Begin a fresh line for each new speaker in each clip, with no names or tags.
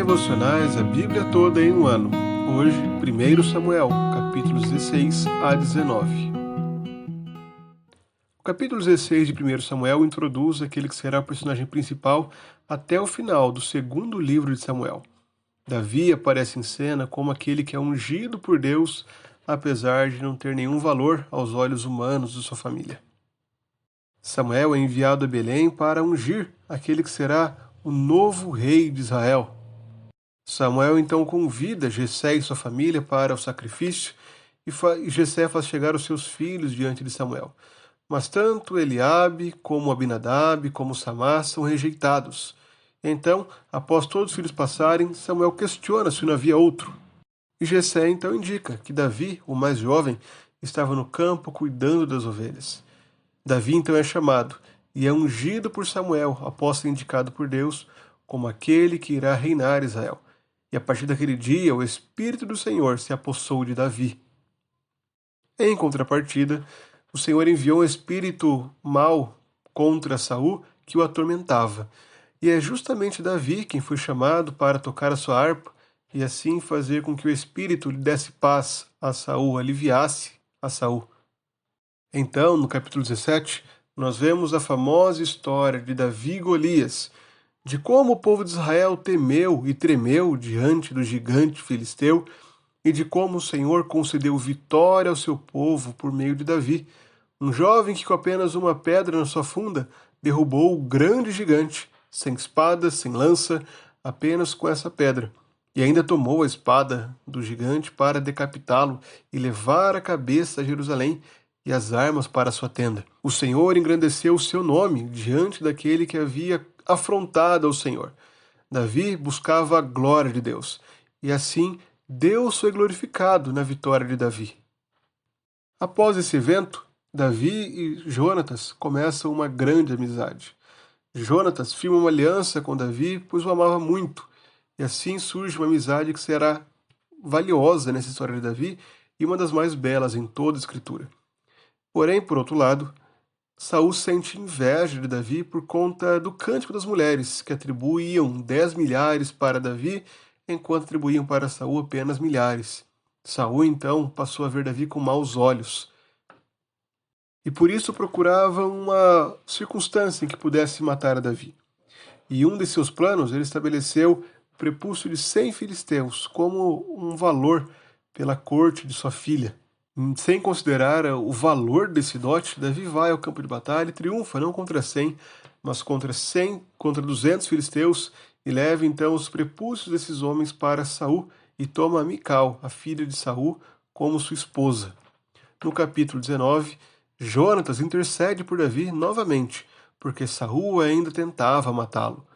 Devocionais A Bíblia Toda em um Ano. Hoje, 1 Samuel, capítulos 16 a 19. O capítulo 16 de 1 Samuel introduz aquele que será o personagem principal até o final do segundo livro de Samuel. Davi aparece em cena como aquele que é ungido por Deus, apesar de não ter nenhum valor aos olhos humanos de sua família. Samuel é enviado a Belém para ungir aquele que será o novo rei de Israel. Samuel então convida Jessé e sua família para o sacrifício e Jessé faz chegar os seus filhos diante de Samuel. Mas tanto Eliabe, como Abinadab, como Samá são rejeitados. Então, após todos os filhos passarem, Samuel questiona se não havia outro. E Jessé então indica que Davi, o mais jovem, estava no campo cuidando das ovelhas. Davi então é chamado e é ungido por Samuel após ser indicado por Deus como aquele que irá reinar Israel. E a partir daquele dia, o Espírito do Senhor se apossou de Davi. Em contrapartida, o Senhor enviou um espírito mau contra Saul que o atormentava. E é justamente Davi quem foi chamado para tocar a sua harpa e assim fazer com que o Espírito lhe desse paz a Saul, aliviasse a Saul. Então, no capítulo 17, nós vemos a famosa história de Davi e Golias, de como o povo de Israel temeu e tremeu diante do gigante filisteu e de como o Senhor concedeu vitória ao seu povo por meio de Davi, um jovem que com apenas uma pedra na sua funda derrubou o grande gigante, sem espada, sem lança, apenas com essa pedra. E ainda tomou a espada do gigante para decapitá-lo e levar a cabeça a Jerusalém e as armas para sua tenda. O Senhor engrandeceu o seu nome diante daquele que havia afrontado ao Senhor. Davi buscava a glória de Deus, e assim Deus foi glorificado na vitória de Davi. Após esse evento, Davi e Jonatas começam uma grande amizade. Jonatas firma uma aliança com Davi, pois o amava muito, e assim surge uma amizade que será valiosa nessa história de Davi e uma das mais belas em toda a Escritura. Porém, por outro lado, Saul sente inveja de Davi por conta do cântico das mulheres, que atribuíam 10 milhares para Davi, enquanto atribuíam para Saul apenas milhares. Saul, então, passou a ver Davi com maus olhos. E por isso procurava uma circunstância em que pudesse matar a Davi. E um de seus planos, ele estabeleceu o prepúcio de 100 filisteus como um valor pela corte de sua filha. Sem considerar o valor desse dote, Davi vai ao campo de batalha e triunfa, não contra 100, mas contra 200 filisteus, e leva então os prepúcios desses homens para Saul e toma Mical, a filha de Saul, como sua esposa. No capítulo 19, Jonatas intercede por Davi novamente, porque Saul ainda tentava matá-lo.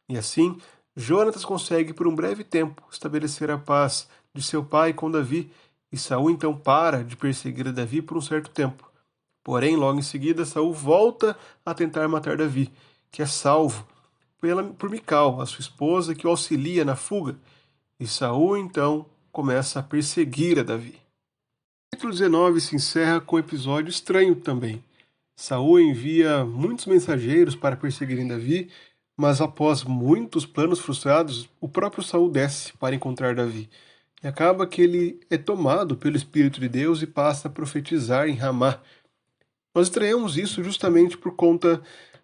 E assim, Jonatas consegue por um breve tempo estabelecer a paz de seu pai com Davi, e Saul então para de perseguir a Davi por um certo tempo. Porém, logo em seguida, Saul volta a tentar matar Davi, que é salvo por Mical, a sua esposa, que o auxilia na fuga. E Saul então começa a perseguir a Davi. O capítulo 19 se encerra com um episódio estranho também. Saul envia muitos mensageiros para perseguirem Davi, mas após muitos planos frustrados, o próprio Saul desce para encontrar Davi. E acaba que ele é tomado pelo Espírito de Deus e passa a profetizar em Ramá. Nós estranhamos isso justamente por conta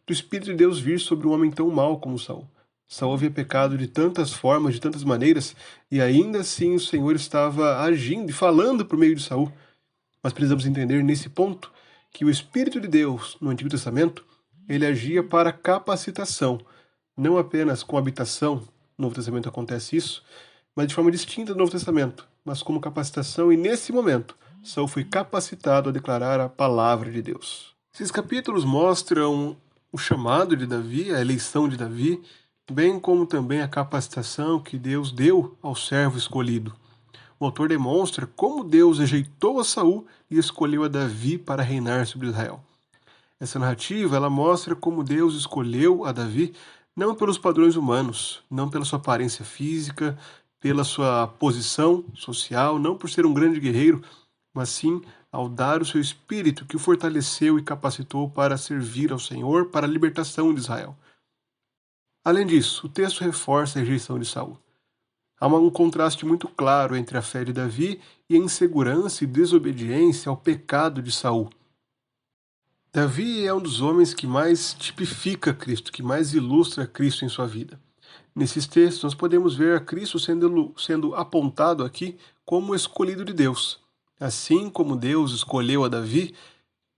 do Espírito de Deus vir sobre um homem tão mau como Saul. Saul havia pecado de tantas formas, de tantas maneiras, e ainda assim o Senhor estava agindo e falando por meio de Saul. Mas precisamos entender nesse ponto que o Espírito de Deus, no Antigo Testamento, ele agia para capacitação, não apenas com habitação. No Novo Testamento acontece isso, mas de forma distinta do Novo Testamento, mas como capacitação, e nesse momento, Saul foi capacitado a declarar a palavra de Deus. Esses capítulos mostram o chamado de Davi, a eleição de Davi, bem como também a capacitação que Deus deu ao servo escolhido. O autor demonstra como Deus rejeitou a Saul e escolheu a Davi para reinar sobre Israel. Essa narrativa ela mostra como Deus escolheu a Davi não pelos padrões humanos, não pela sua aparência física, pela sua posição social, não por ser um grande guerreiro, mas sim ao dar o seu espírito que o fortaleceu e capacitou para servir ao Senhor para a libertação de Israel. Além disso, o texto reforça a rejeição de Saul. Há um contraste muito claro entre a fé de Davi e a insegurança e desobediência ao pecado de Saul. Davi é um dos homens que mais tipifica Cristo, que mais ilustra Cristo em sua vida. Nesses textos, nós podemos ver a Cristo sendo apontado aqui como o escolhido de Deus. Assim como Deus escolheu a Davi,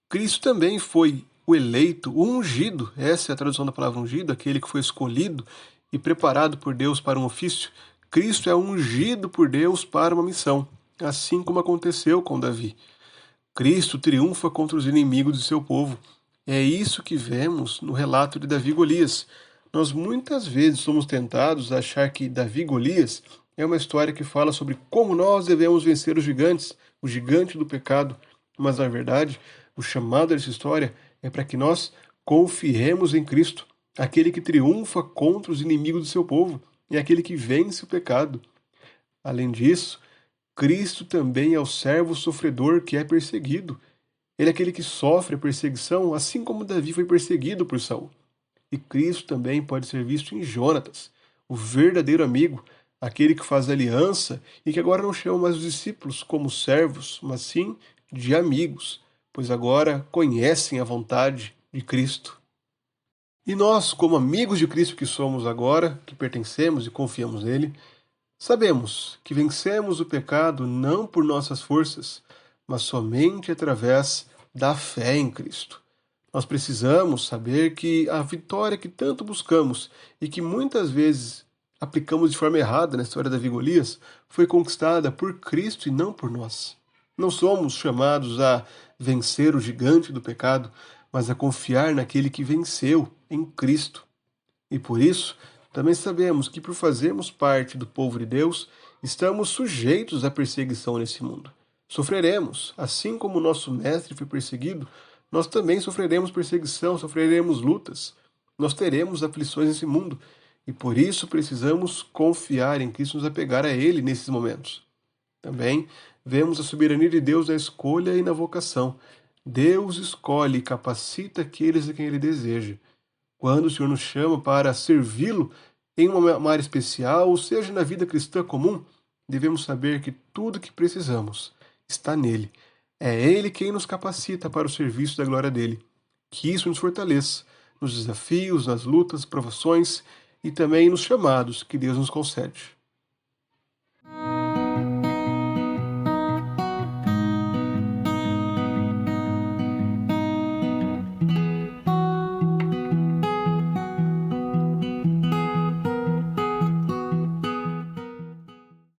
Cristo também foi o eleito, o ungido. Essa é a tradução da palavra ungido, aquele que foi escolhido e preparado por Deus para um ofício. Cristo é ungido por Deus para uma missão, assim como aconteceu com Davi. Cristo triunfa contra os inimigos de seu povo. É isso que vemos no relato de Davi e Golias. Nós muitas vezes somos tentados a achar que Davi e Golias é uma história que fala sobre como nós devemos vencer os gigantes, o gigante do pecado. Mas, na verdade, o chamado dessa história é para que nós confiemos em Cristo, aquele que triunfa contra os inimigos do seu povo e aquele que vence o pecado. Além disso, Cristo também é o servo sofredor que é perseguido. Ele é aquele que sofre a perseguição, assim como Davi foi perseguido por Saul. E Cristo também pode ser visto em Jonatas, o verdadeiro amigo, aquele que faz aliança e que agora não chama mais os discípulos como servos, mas sim de amigos, pois agora conhecem a vontade de Cristo. E nós, como amigos de Cristo que somos agora, que pertencemos e confiamos nele, sabemos que vencemos o pecado não por nossas forças, mas somente através da fé em Cristo. Nós precisamos saber que a vitória que tanto buscamos e que muitas vezes aplicamos de forma errada na história da Golias foi conquistada por Cristo e não por nós. Não somos chamados a vencer o gigante do pecado, mas a confiar naquele que venceu em Cristo. E por isso, também sabemos que por fazermos parte do povo de Deus, estamos sujeitos à perseguição nesse mundo. Sofreremos, assim como o nosso mestre foi perseguido, nós também sofreremos perseguição, sofreremos lutas. Nós teremos aflições nesse mundo e por isso precisamos confiar em Cristo, nos apegar a Ele nesses momentos. Também vemos a soberania de Deus na escolha e na vocação. Deus escolhe e capacita aqueles a quem Ele deseja. Quando o Senhor nos chama para servi-lo em uma área especial, ou seja, na vida cristã comum, devemos saber que tudo que precisamos está nele. É Ele quem nos capacita para o serviço da glória dele. Que isso nos fortaleça nos desafios, nas lutas, provações e também nos chamados que Deus nos concede.